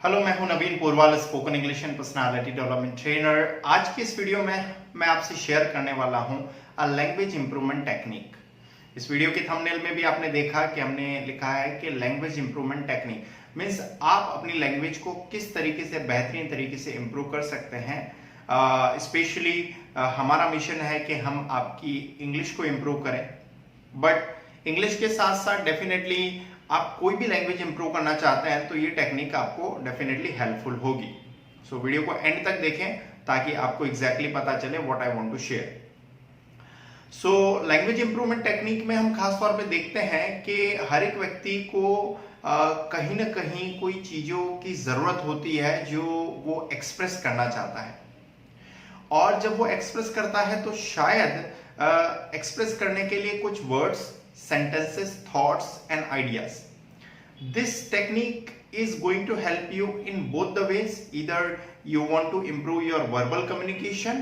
Hello, मैं हूं Naveen Porwal, spoken English and personality development trainer. आज की इस वीडियो में मैं आपसे शेयर करने वाला हूं अ लैंग्वेज इंप्रूवमेंट टेक्निक। इस वीडियो के थंबनेल में भी आपने देखा कि हमने लिखा है कि लैंग्वेज इंप्रूवमेंट टेक्निक मीन्स आप अपनी लैंग्वेज को किस तरीके से बेहतरीन तरीके से इंप्रूव कर सकते हैं। स्पेशली हमारा मिशन है कि हम आपकी इंग्लिश को इंप्रूव करें, बट इंग्लिश के साथ साथ डेफिनेटली आप कोई भी लैंग्वेज इंप्रूव करना चाहते हैं तो ये टेक्निक आपको डेफिनेटली हेल्पफुल होगी। सो वीडियो को एंड तक देखें ताकि आपको एग्जैक्टली पता चले what I want to share. So language improvement technique में हम खास तौर पे देखते हैं कि हर एक व्यक्ति को कहीं ना कहीं कोई चीजों की जरूरत होती है जो वो एक्सप्रेस करना चाहता है, और जब वो एक्सप्रेस करता है तो शायद एक्सप्रेस करने के लिए कुछ words, sentences, thoughts and ideas. This technique is going to help you in both the ways. Either you want to improve your verbal communication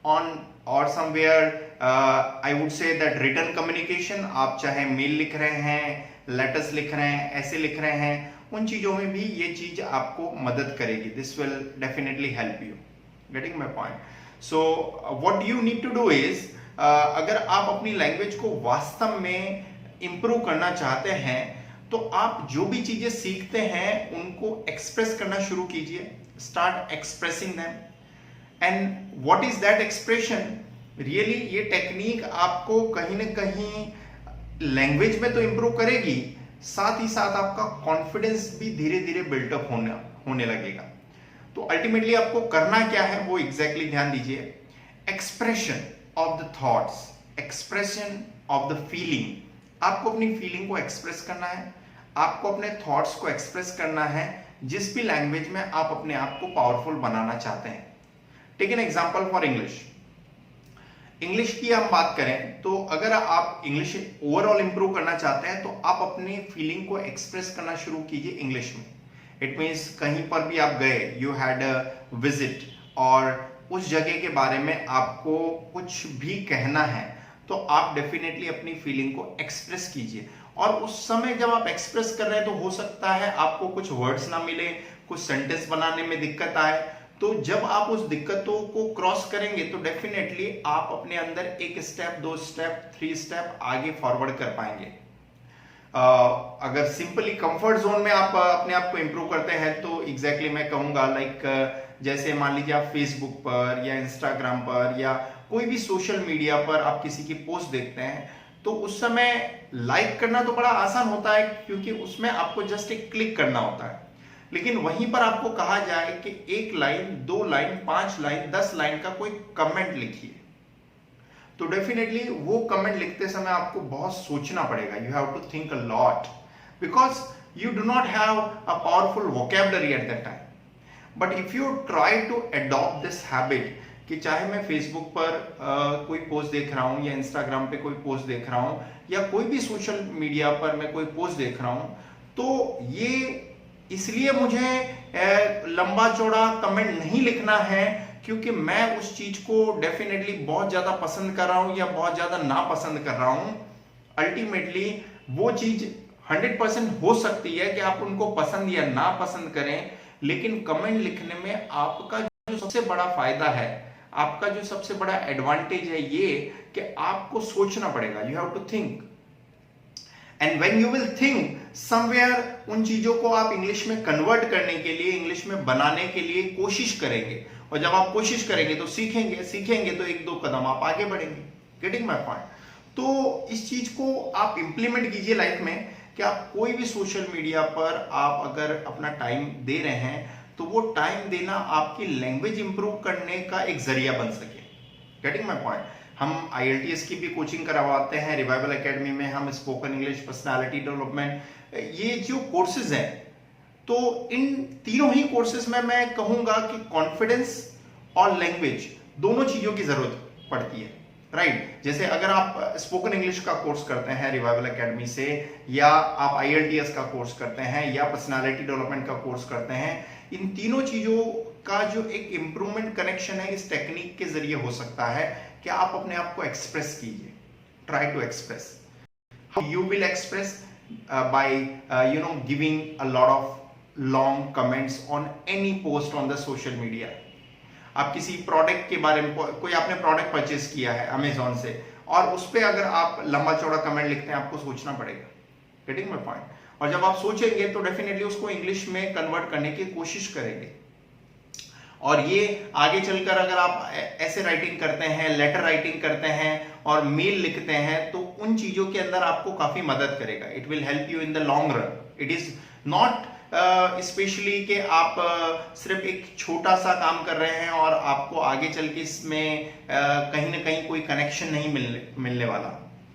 on or somewhere I would say that written communication. आप चाहे mail लिख रहे हैं, letters लिख रहे हैं, ऐसे लिख रहे हैं, उन चीजों में भी ये चीज आपको मदद करेगी. This will definitely help you. Getting my point? So what you need to do is अगर आप अपनी लैंग्वेज को वास्तव में इंप्रूव करना चाहते हैं तो आप जो भी चीजें सीखते हैं उनको एक्सप्रेस करना शुरू कीजिए. Start expressing them. And what is that expression? Really ये टेक्निक आपको कहीं ना कहीं लैंग्वेज में तो इंप्रूव करेगी, साथ ही साथ आपका कॉन्फिडेंस भी धीरे धीरे बिल्टअप होने लगेगा. तो अल्टीमेटली आपको करना क्या है वो एग्जैक्टली ध्यान दीजिए. Expression of the thoughts, expression of the feeling. आपको अपनी फीलिंग को एक्सप्रेस करना है, आपको अपने थॉट्स को एक्सप्रेस करना है जिस भी लैंग्वेज में आप अपने आप को पावरफुल बनाना चाहते हैं. Take an example for English. English की हम बात करें तो अगर आप इंग्लिश ओवरऑल इंप्रूव करना चाहते हैं तो आप अपनी फीलिंग को एक्सप्रेस करना शुरू कीजिए इंग्लिश में. इट मीन्स कहीं पर भी आप गए, यू हैड अ विजिट, और उस जगह के बारे में आपको कुछ भी कहना है तो आप डेफिनेटली अपनी फीलिंग को एक्सप्रेस कीजिए. और उस समय जब आप एक्सप्रेस कर रहे हैं तो हो सकता है आपको कुछ वर्ड्स ना मिले, कुछ सेंटेंस बनाने में दिक्कत आए. तो जब आप उस दिक्कतों को क्रॉस करेंगे तो डेफिनेटली आप अपने अंदर एक स्टेप, 2 स्टेप, 3 स्टेप आगे फॉरवर्ड कर पाएंगे. अगर सिंपली कंफर्ट जोन में आप अपने आप को इंप्रूव करते हैं तो एग्जैक्टली मैं कहूंगा लाइक जैसे मान लीजिए आप फेसबुक पर या इंस्टाग्राम पर या कोई भी सोशल मीडिया पर आप किसी की पोस्ट देखते हैं तो उस समय लाइक करना तो बड़ा आसान होता है क्योंकि उसमें आपको जस्ट एक क्लिक करना होता है. लेकिन वहीं पर आपको कहा जाए कि 1 लाइन, 2 लाइन, 5 लाइन, 10 लाइन का कोई कमेंट लिखिए तो डेफिनेटली वो कमेंट लिखते समय आपको बहुत सोचना पड़ेगा. You have to think a lot because you do not have a powerful vocabulary at that time. But if you try to adopt this habit कि चाहे मैं फेसबुक पर कोई पोस्ट देख रहा हूं या इंस्टाग्राम पे कोई पोस्ट देख रहा हूं या कोई भी सोशल मीडिया पर मैं कोई पोस्ट देख रहा हूं तो ये इसलिए मुझे लंबा चौड़ा कमेंट नहीं लिखना है क्योंकि मैं उस चीज को डेफिनेटली बहुत ज्यादा पसंद कर रहा हूं या बहुत ज्यादा नापसंद कर रहा हूं. अल्टीमेटली वो चीज 100% हो सकती है कि आप उनको पसंद या नापसंद करें, लेकिन कमेंट लिखने में आपका जो सबसे बड़ा फायदा है, आपका जो सबसे बड़ा एडवांटेज है ये कि आपको सोचना पड़ेगा. You have to think, and when you will think somewhere उन चीजों को आप इंग्लिश में कन्वर्ट करने के लिए, इंग्लिश में बनाने के लिए कोशिश करेंगे. और जब आप कोशिश करेंगे तो सीखेंगे तो 1-2 कदम आप आगे बढ़ेंगे. Getting my point? तो इस चीज को आप इंप्लीमेंट कीजिए लाइफ में कि आप कोई भी सोशल मीडिया पर आप अगर अपना टाइम दे रहे हैं तो वो टाइम देना आपकी लैंग्वेज इंप्रूव करने का एक जरिया बन सके. Getting my point? हम IELTS की भी कोचिंग करवाते हैं रिवाइवल एकेडमी में. हम स्पोकन इंग्लिश, पर्सनालिटी डेवलपमेंट, ये जो कोर्सेज हैं तो इन तीनों ही कोर्सेज में मैं कहूंगा कि कॉन्फिडेंस और लैंग्वेज दोनों चीजों की जरूरत पड़ती है. राइट? जैसे अगर आप स्पोकन इंग्लिश का कोर्स करते हैं रिवाइवल एकेडमी से, या आप IELTS का कोर्स करते हैं, या पर्सनालिटी डेवलपमेंट का कोर्स करते हैं, इन तीनों चीजों का जो एक इंप्रूवमेंट कनेक्शन है इस टेक्निक के जरिए हो सकता है कि आप अपने आप को एक्सप्रेस कीजिए. Try to express. You will express by giving a lot of long comments on any post on the social media. आप किसी प्रोडक्ट के बारे में, कोई आपने प्रोडक्ट परचेस किया है अमेजोन से, और उस पर अगर आप लंबा चौड़ा कमेंट लिखते हैं, आपको सोचना पड़ेगा. Getting my point? और जब आप सोचेंगे तो डेफिनेटली उसको इंग्लिश में कन्वर्ट करने की कोशिश करेंगे. और ये आगे चलकर अगर आप ऐसे राइटिंग करते हैं, लेटर राइटिंग करते हैं और मेल लिखते हैं, तो उन चीजों के अंदर आपको काफी मदद करेगा. It will help you in the long run. It is not specially कि आप सिर्फ एक छोटा सा काम कर रहे हैं और आपको आगे चल के इसमें कहीं ना कहीं कोई कनेक्शन नहीं मिलने वाला.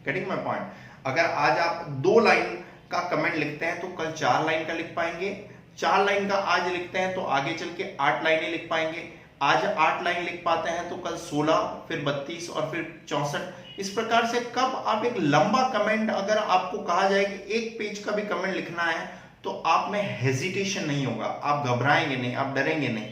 Getting my point? अगर आज आप 2 लाइन का कमेंट लिखते हैं तो कल 4 लाइन का लिख पाएंगे. 4 लाइन का आज लिखते हैं तो आगे चल के 8 लाइनें लिख पाएंगे. आज 8 लाइन लिख पाते हैं तो कल 16, फिर 32 और फिर 64. इस प्रकार से कब आप एक लंबा कमेंट, अगर आपको कहा जाए कि 1 पेज का भी कमेंट लिखना है, तो आप में हेजिटेशन नहीं होगा, आप घबराएंगे नहीं, आप डरेंगे नहीं.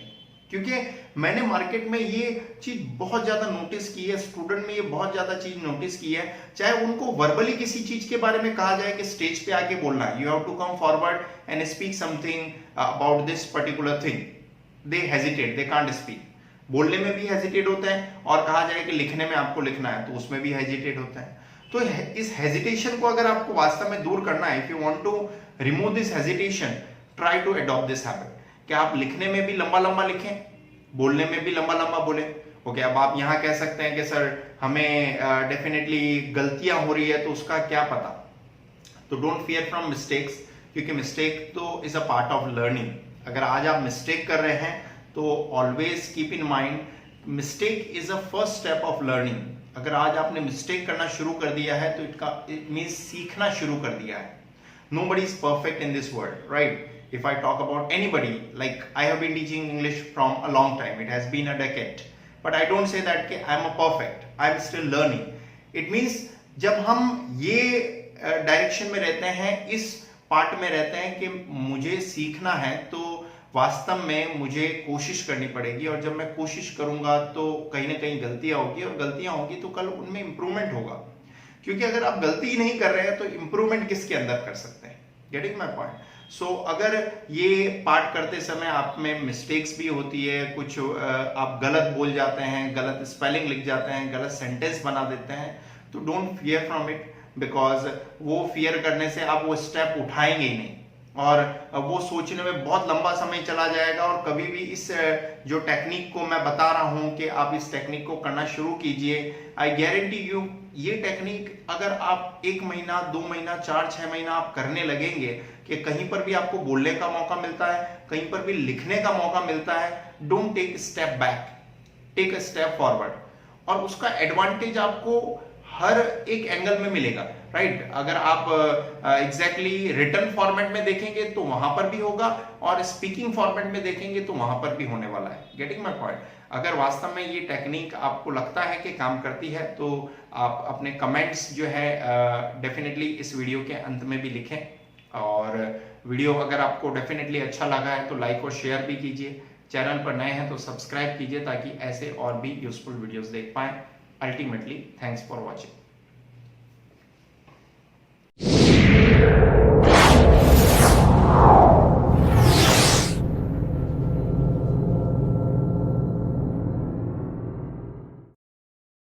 क्योंकि मैंने मार्केट में ये चीज बहुत ज्यादा नोटिस की है, स्टूडेंट में ये बहुत ज्यादा चीज नोटिस की है. चाहे उनको वर्बली किसी चीज के बारे में कहा जाए कि स्टेज पे आके बोलना है, you have to come forward and speak something about this particular thing, they hesitate, they can't speak. बोलने में भी हेजिटेट होते हैं, और कहा जाए कि लिखने में आपको लिखना है तो उसमें भी हेजिटेट होता है. तो इस हेजिटेशन को अगर आपको वास्तव में दूर करना है, if you want to remove this hesitation, try to adopt this habit कि आप लिखने में भी लंबा लंबा लिखें, बोलने में भी लंबा लंबा बोले. ओके, अब आप यहां कह सकते हैं कि सर हमें डेफिनेटली गलतियां हो रही है तो उसका क्या पता. तो डोंट फियर फ्रॉम मिस्टेक्स, क्योंकि मिस्टेक तो is a part of learning. अगर आज आप मिस्टेक कर रहे हैं तो always keep in mind, mistake is a first step of learning. अगर आज आपने मिस्टेक करना शुरू कर दिया है तो इट मीन्स सीखना शुरू कर दिया है. Nobody is perfect in this world, right? If I talk about anybody, like I have been teaching English from a long time, it has been a decade, but I don't say that कि I am a perfect, I am still learning. It means जब हम ये direction में रहते हैं, इस part में रहते हैं कि मुझे सीखना है, तो वास्तव में मुझे कोशिश करनी पड़ेगी, और जब मैं कोशिश करूंगा तो कहीं ना कहीं गलतियां होगी, और गलतियां होगी तो कल उनमें इंप्रूवमेंट होगा. क्योंकि अगर आप गलती ही नहीं कर रहे हैं तो इंप्रूवमेंट किसके अंदर कर सकते हैं. Getting my point? सो अगर ये पार्ट करते समय आप में मिस्टेक्स भी होती है, कुछ आप गलत बोल जाते हैं, गलत स्पेलिंग लिख जाते हैं, गलत सेंटेंस बना देते हैं, तो don't fear from it, because वो फियर करने से आप वो स्टेप उठाएंगे ही नहीं, और वो सोचने में बहुत लंबा समय चला जाएगा. और कभी भी इस जो टेक्निक को मैं बता रहा हूं कि आप इस टेक्निक को करना शुरू कीजिए, आई गारंटी यू, ये टेक्निक अगर आप 1 महीना, 2 महीना, 4-6 महीना आप करने लगेंगे कि कहीं पर भी आपको बोलने का मौका मिलता है, कहीं पर भी लिखने का मौका मिलता है, don't take step back, take a step forward. और उसका एडवांटेज आपको हर एक एंगल में मिलेगा, राइट? अगर आप एग्जैक्टली रिटन फॉर्मेट में देखेंगे तो वहां पर भी होगा, और स्पीकिंग फॉर्मेट में देखेंगे तो वहां पर भी होने वाला है. Getting my point? अगर वास्तव में ये टेक्निक आपको लगता है कि काम करती है, तो आप अपने कमेंट्स जो है डेफिनेटली इस वीडियो के अंत में भी लिखें. और वीडियो अगर आपको डेफिनेटली अच्छा लगा है तो लाइक और शेयर भी कीजिए. चैनल पर नए हैं तो सब्सक्राइब कीजिए, ताकि ऐसे और भी यूजफुल वीडियोस देख पाएं. Ultimately, thanks for watching.